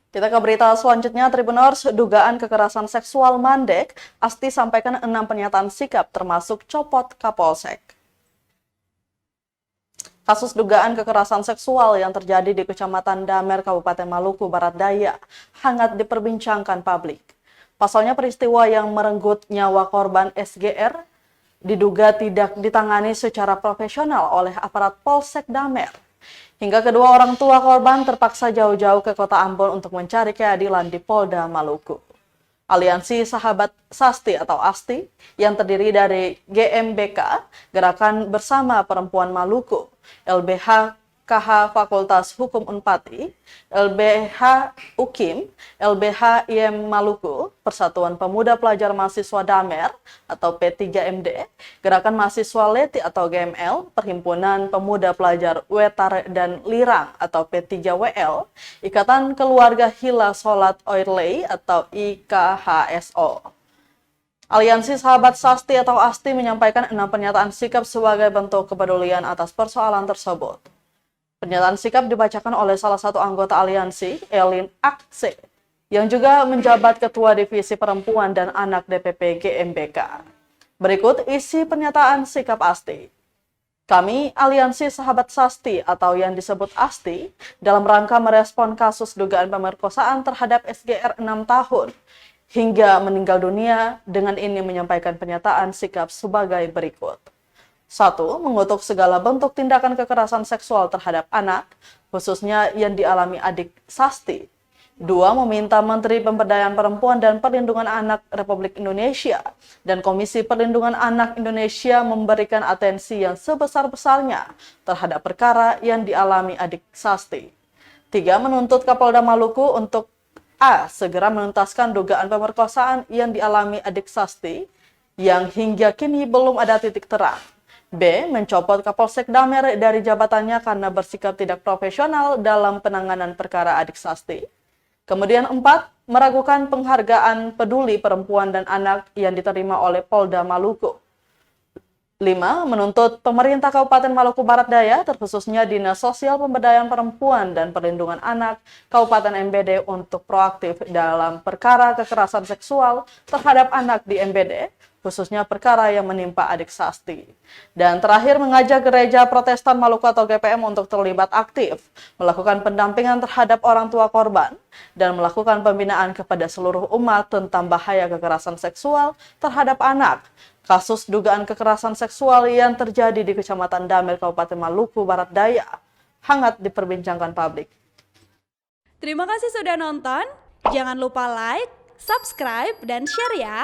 Kita ke berita selanjutnya, Tribuners, dugaan kekerasan seksual mandek, Asti sampaikan 6 pernyataan sikap termasuk copot Kapolsek. Kasus dugaan kekerasan seksual yang terjadi di Kecamatan Damer, Kabupaten Maluku Barat Daya, hangat diperbincangkan publik. Pasalnya peristiwa yang merenggut nyawa korban SGR diduga tidak ditangani secara profesional oleh aparat Polsek Damer. Hingga kedua orang tua korban terpaksa jauh-jauh ke kota Ambon untuk mencari keadilan di Polda Maluku. Aliansi Sahabat Sasti atau ASTI yang terdiri dari GMBK, Gerakan Bersama Perempuan Maluku, LBH KH Fakultas Hukum Unpati, LBH UKIM, LBH IM Maluku, Persatuan Pemuda Pelajar Mahasiswa Damer atau P3MD, Gerakan Mahasiswa Leti atau GML, Perhimpunan Pemuda Pelajar Wetar dan Lirang atau P3WL, Ikatan Keluarga Hila Solat Oirley atau IKHSO. Aliansi Sahabat Sasti atau ASTI menyampaikan 6 pernyataan sikap sebagai bentuk kepedulian atas persoalan tersebut. Pernyataan sikap dibacakan oleh salah satu anggota aliansi, Elin Akse, yang juga menjabat Ketua Divisi Perempuan dan Anak DPP GMBK. Berikut isi pernyataan sikap ASTI. Kami, Aliansi Sahabat Sasti atau yang disebut ASTI, dalam rangka merespon kasus dugaan pemerkosaan terhadap SGR 6 tahun hingga meninggal dunia, dengan ini menyampaikan pernyataan sikap sebagai berikut. 1. Mengutuk segala bentuk tindakan kekerasan seksual terhadap anak, khususnya yang dialami adik Sasti. 2. Meminta Menteri Pemberdayaan Perempuan dan Perlindungan Anak Republik Indonesia dan Komisi Perlindungan Anak Indonesia memberikan atensi yang sebesar-besarnya terhadap perkara yang dialami adik Sasti. 3. Menuntut Kapolda Maluku untuk A. Segera menuntaskan dugaan pemerkosaan yang dialami adik Sasti yang hingga kini belum ada titik terang. B. Mencopot Kapolsek Damer dari jabatannya karena bersikap tidak profesional dalam penanganan perkara adik Sasti. Kemudian 4. Meragukan penghargaan peduli perempuan dan anak yang diterima oleh Polda Maluku. 5. Menuntut pemerintah Kabupaten Maluku Barat Daya, terkhususnya Dinas Sosial Pemberdayaan Perempuan dan Perlindungan Anak Kabupaten MBD untuk proaktif dalam perkara kekerasan seksual terhadap anak di MBD, khususnya perkara yang menimpa adik Sasti. Dan terakhir, mengajak Gereja Protestan Maluku atau GPM untuk terlibat aktif, melakukan pendampingan terhadap orang tua korban, dan melakukan pembinaan kepada seluruh umat tentang bahaya kekerasan seksual terhadap anak. Kasus dugaan kekerasan seksual yang terjadi di Kecamatan Damer, Kabupaten Maluku Barat Daya, hangat diperbincangkan publik. Terima kasih sudah nonton. Jangan lupa like, subscribe, dan share ya.